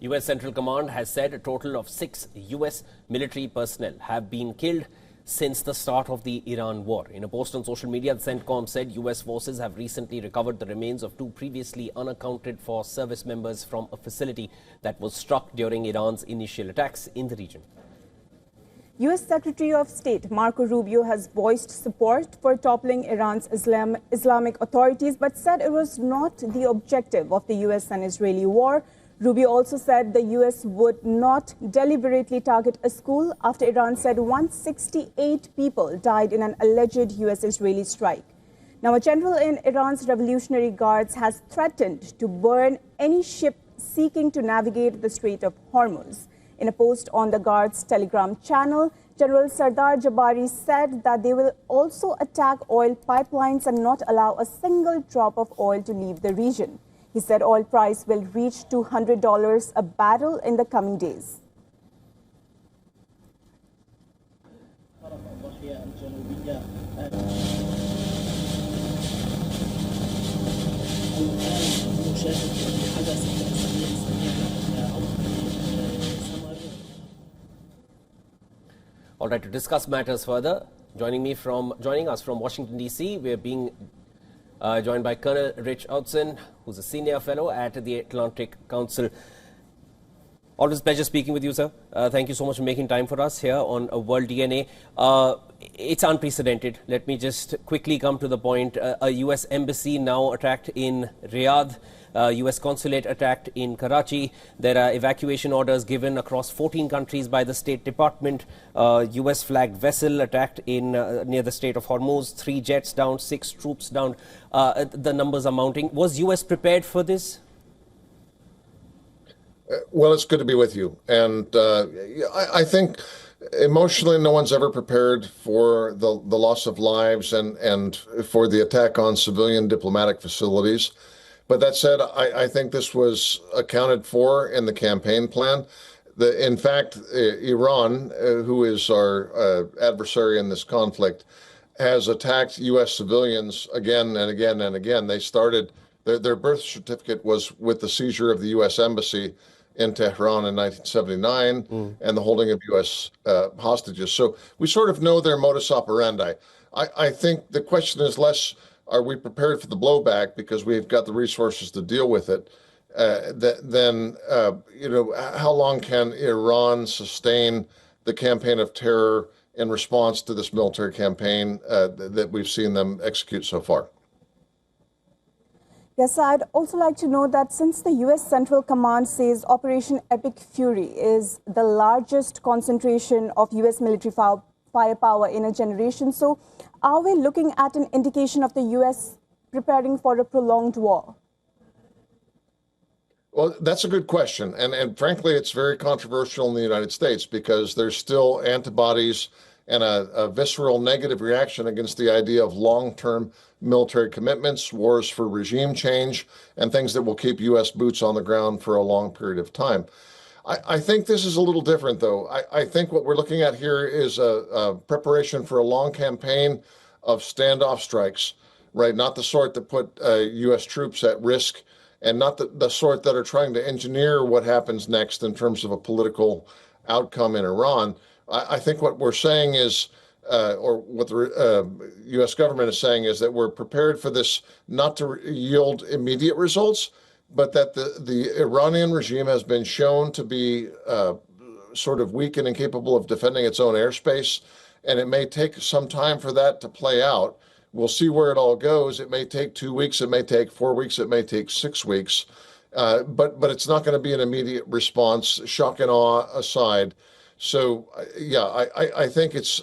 U.S. Central Command has said a total of 6 U.S. military personnel have been killed since the start of the Iran war. In a post on social media, the CENTCOM said U.S. forces have recently recovered the remains of 2 previously unaccounted for service members from a facility that was struck during Iran's initial attacks in the region. U.S. Secretary of State Marco Rubio has voiced support for toppling Iran's Islamic authorities, but said it was not the objective of the U.S. and Israeli war. Rubio also said the U.S. would not deliberately target a school after Iran said 168 people died in an alleged U.S.-Israeli strike. Now, a general in Iran's Revolutionary Guards has threatened to burn any ship seeking to navigate the Strait of Hormuz. In a post on the Guards' Telegram channel, General Sardar Jabari said that they will also attack oil pipelines and not allow a single drop of oil to leave the region. He said oil price will reach $200 a barrel in the coming days. All right, to discuss matters further, joining us from Washington, D.C., we are being joined by Colonel Rich Outzen, who's a senior fellow at the Atlantic Council. Always a pleasure speaking with you, sir. Thank you so much for making time for us here on World DNA. It's unprecedented. Let me just quickly come to the point. A U.S. embassy now attacked in Riyadh. U.S. consulate attacked in Karachi. There are evacuation orders given across 14 countries by the State Department. U.S. flagged vessel attacked in near the Strait of Hormuz. 3 jets down, 6 troops down. The numbers are mounting. Was U.S. prepared for this? Well, it's good to be with you. And I think emotionally, no one's ever prepared for the loss of lives and for the attack on civilian diplomatic facilities. But that said, I think this was accounted for in the campaign plan. In fact, Iran, who is our adversary in this conflict, has attacked U.S. civilians again and again and again. They started, their birth certificate was with the seizure of the U.S. embassy in Tehran in 1979 and the holding of U.S. hostages. So we sort of know their modus operandi. I think the question is less, are we prepared for the blowback because we've got the resources to deal with it? Then, how long can Iran sustain the campaign of terror in response to this military campaign that we've seen them execute so far? Yes, I'd also like to know that since the U.S. Central Command says Operation Epic Fury is the largest concentration of U.S. military firepower in a generation, so are we looking at an indication of the U.S. preparing for a prolonged war? Well, that's a good question. And frankly, it's very controversial in the United States because there's still antibodies and a visceral negative reaction against the idea of long-term military commitments, wars for regime change, and things that will keep U.S. boots on the ground for a long period of time. I think this is a little different, though. I think what we're looking at here is a preparation for a long campaign of standoff strikes, right? Not the sort that put U.S. troops at risk, and not the sort that are trying to engineer what happens next in terms of a political outcome in Iran. I think what we're saying is, or what the U.S. government is saying, is that we're prepared for this not to yield immediate results, but that the Iranian regime has been shown to be sort of weak and incapable of defending its own airspace, and it may take some time for that to play out. We'll see where it all goes. It may take 2 weeks, it may take 4 weeks, it may take 6 weeks, but it's not going to be an immediate response, shock and awe aside. So, yeah, I think it's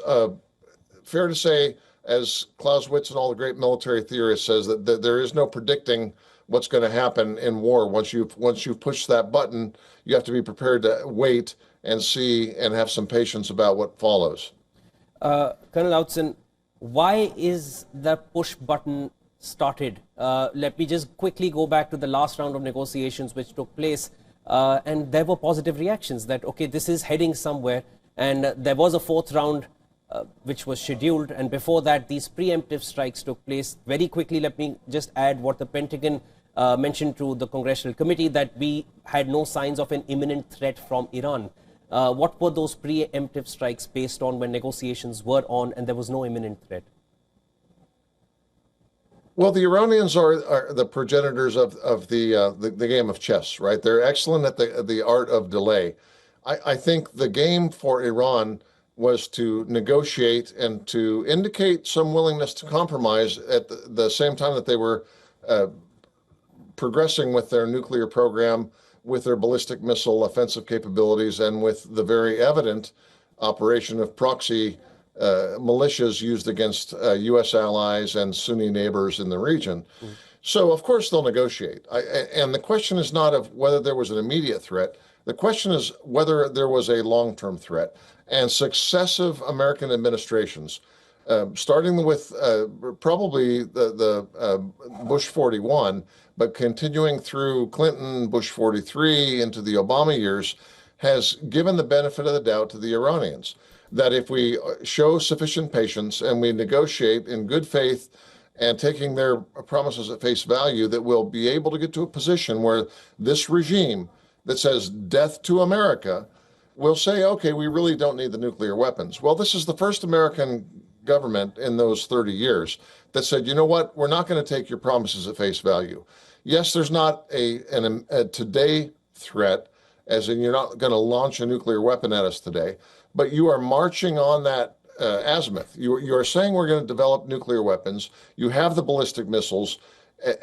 fair to say, as Clausewitz and all the great military theorists says, that there is no predicting what's going to happen in war. Once you've pushed that button, you have to be prepared to wait and see and have some patience about what follows. Colonel Outzen, why is the push button started? Let me just quickly go back to the last round of negotiations which took place, and there were positive reactions that, okay, this is heading somewhere, and there was a 4th round which was scheduled, and before that these preemptive strikes took place. Very quickly, let me just add what the Pentagon mentioned to the Congressional Committee that we had no signs of an imminent threat from Iran. What were those preemptive strikes based on when negotiations were on and there was no imminent threat? Well, the Iranians are the progenitors of the game of chess, right? They're excellent at the art of delay. I think the game for Iran was to negotiate and to indicate some willingness to compromise at the same time that they were progressing with their nuclear program, with their ballistic missile offensive capabilities, and with the very evident operation of proxy militias used against U.S. allies and Sunni neighbors in the region. So, of course, they'll negotiate. And the question is not of whether there was an immediate threat. The question is whether there was a long-term threat. And successive American administrations, starting with probably the Bush 41, but continuing through Clinton, Bush 43, into the Obama years, has given the benefit of the doubt to the Iranians that if we show sufficient patience and we negotiate in good faith and taking their promises at face value, that we'll be able to get to a position where this regime that says death to America will say, okay, we really don't need the nuclear weapons. Well, this is the first American government in those 30 years that said, you know what, we're not going to take your promises at face value. Yes, there's not a today threat, as in you're not going to launch a nuclear weapon at us today, but you are marching on that azimuth. You are saying we're going to develop nuclear weapons. You have the ballistic missiles.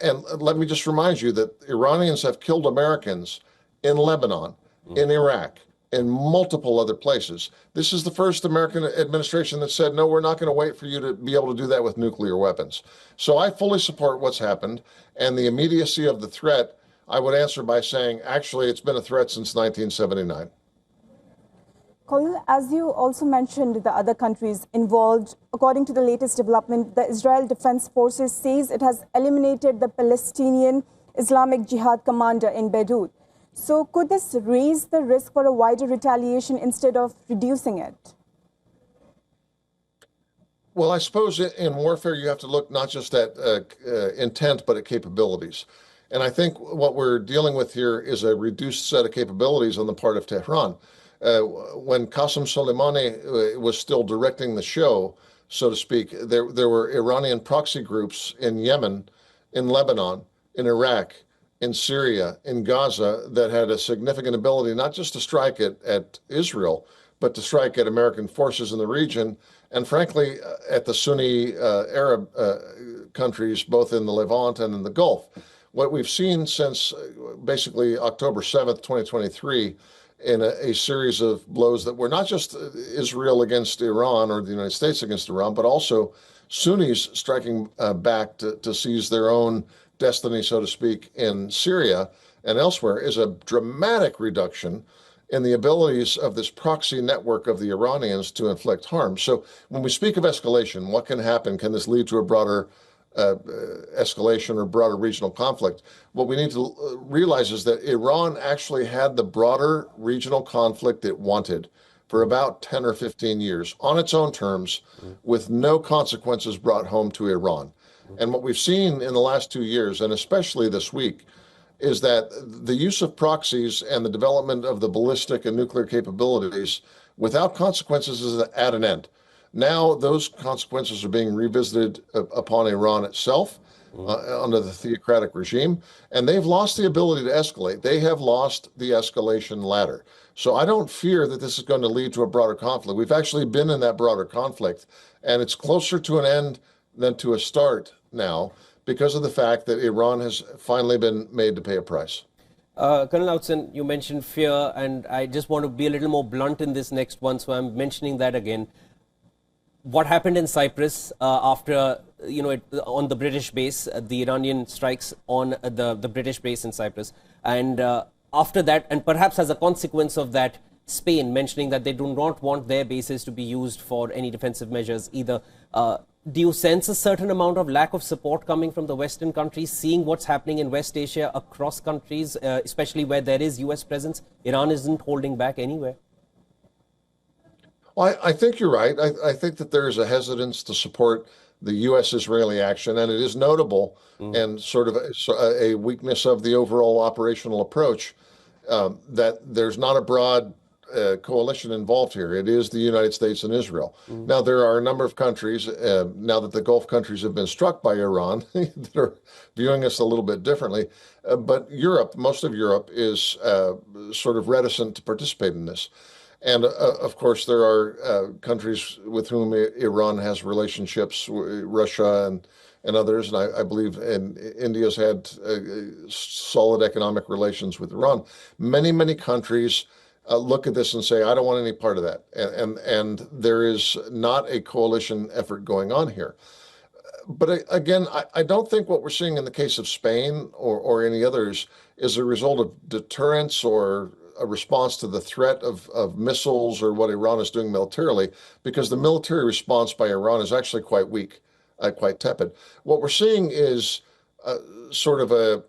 And let me just remind you that Iranians have killed Americans in Lebanon, in Iraq, in multiple other places. This is the first American administration that said, no, we're not going to wait for you to be able to do that with nuclear weapons. So I fully support what's happened, and the immediacy of the threat, I would answer by saying, actually, it's been a threat since 1979. Colonel, as you also mentioned the other countries involved, according to the latest development, the Israel Defense Forces says it has eliminated the Palestinian Islamic Jihad commander in Beirut. So could this raise the risk for a wider retaliation instead of reducing it? Well, I suppose in warfare, you have to look not just at intent, but at capabilities. And I think what we're dealing with here is a reduced set of capabilities on the part of Tehran. When Qasem Soleimani was still directing the show, so to speak, there were Iranian proxy groups in Yemen, in Lebanon, in Iraq, in Syria, in Gaza that had a significant ability not just to strike at Israel, but to strike at American forces in the region, and frankly, at the Sunni Arab countries, both in the Levant and in the Gulf. What we've seen since basically October 7th, 2023, in a series of blows that were not just Israel against Iran or the United States against Iran, but also Sunnis striking back to seize their own destiny, so to speak, in Syria and elsewhere, is a dramatic reduction in the abilities of this proxy network of the Iranians to inflict harm. So when we speak of escalation, what can happen? Can this lead to a broader escalation or broader regional conflict? What we need to realize is that Iran actually had the broader regional conflict it wanted for about 10 or 15 years on its own terms, with no consequences brought home to Iran. And what we've seen in the last 2 years, and especially this week, is that the use of proxies and the development of the ballistic and nuclear capabilities without consequences is at an end. Now those consequences are being revisited upon Iran itself under the theocratic regime, and they've lost the ability to escalate. They have lost the escalation ladder. So I don't fear that this is going to lead to a broader conflict. We've actually been in that broader conflict, and it's closer to an end than to a start now because of the fact that Iran has finally been made to pay a price. Colonel Outzen, you mentioned fear, and I just want to be a little more blunt in this next one, so I'm mentioning that again. What happened in Cyprus after, on the British base, the Iranian strikes on the British base in Cyprus, and after that, and perhaps as a consequence of that, Spain mentioning that they do not want their bases to be used for any defensive measures either. Do you sense a certain amount of lack of support coming from the Western countries, seeing what's happening in West Asia across countries, especially where there is U.S. presence? Iran isn't holding back anywhere. Well, I think you're right. I think that there's a hesitance to support the U.S.-Israeli action, and it is notable and sort of a weakness of the overall operational approach that there's not a broad coalition involved here. It is the United States and Israel. Now, there are a number of countries, now that the Gulf countries have been struck by Iran, that are viewing us a little bit differently. But Europe, most of Europe, is sort of reticent to participate in this. And of course, there are countries with whom Iran has relationships, Russia and others. And I believe India's had solid economic relations with Iran. Many countries look at this and say, I don't want any part of that. And there is not a coalition effort going on here. But again, I don't think what we're seeing in the case of Spain or any others is a result of deterrence or a response to the threat of missiles or what Iran is doing militarily, because the military response by Iran is actually quite weak, quite tepid. What we're seeing is sort of a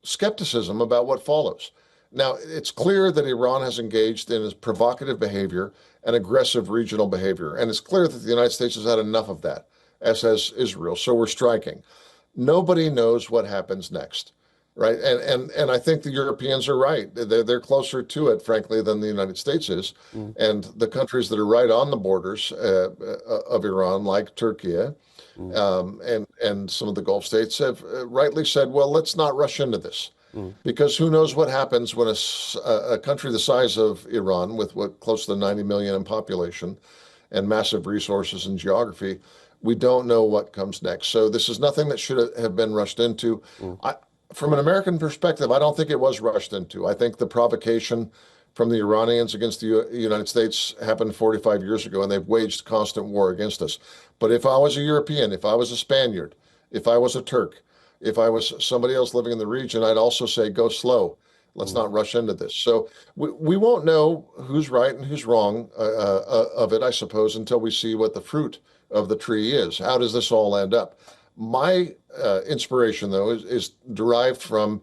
skepticism about what follows. Now, it's clear that Iran has engaged in provocative behavior and aggressive regional behavior, and it's clear that the United States has had enough of that, as has Israel. So we're striking. Nobody knows what happens next, right? And I think the Europeans are right. They're closer to it, frankly, than the United States is. And the countries that are right on the borders of Iran, like Turkey, and some of the Gulf states, have rightly said, well, let's not rush into this. Because who knows what happens when a country the size of Iran, with close to 90 million in population and massive resources and geography, we don't know what comes next. So this is nothing that should have been rushed into. From an American perspective, I don't think it was rushed into. I think the provocation from the Iranians against the United States happened 45 years ago, and they've waged constant war against us. But if I was a European, if I was a Spaniard, if I was a Turk, if I was somebody else living in the region, I'd also say, go slow. Let's not rush into this. So we won't know who's right and who's wrong of it, I suppose, until we see what the fruit of the tree is. How does this all end up? My inspiration, though, is derived from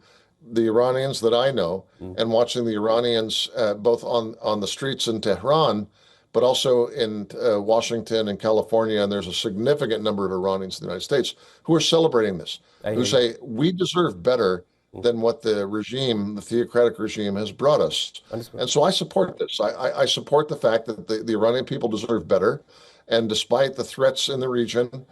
the Iranians that I know and watching the Iranians both on the streets in Tehran, but also in Washington and California, and there's a significant number of Iranians in the United States who are celebrating this, who say, we deserve better than what the regime, the theocratic regime, has brought us. And so I support this. I support the fact that the Iranian people deserve better, and despite the threats in the region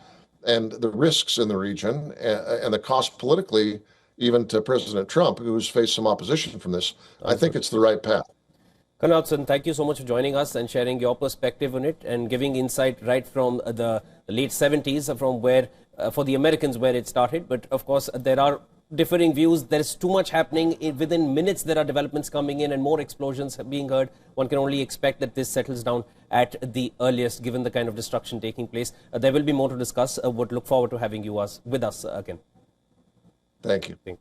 and the risks in the region and the cost politically, even to President Trump, who's faced some opposition from this, I think it's the right path. Colonel Hudson, thank you so much for joining us and sharing your perspective on it and giving insight right from the late 70s, from where, for the Americans, where it started. But of course, there are differing views. There is too much happening. Within minutes, there are developments coming in and more explosions being heard. One can only expect that this settles down at the earliest, given the kind of destruction taking place. There will be more to discuss. Would look forward to having you with us again. Thank you.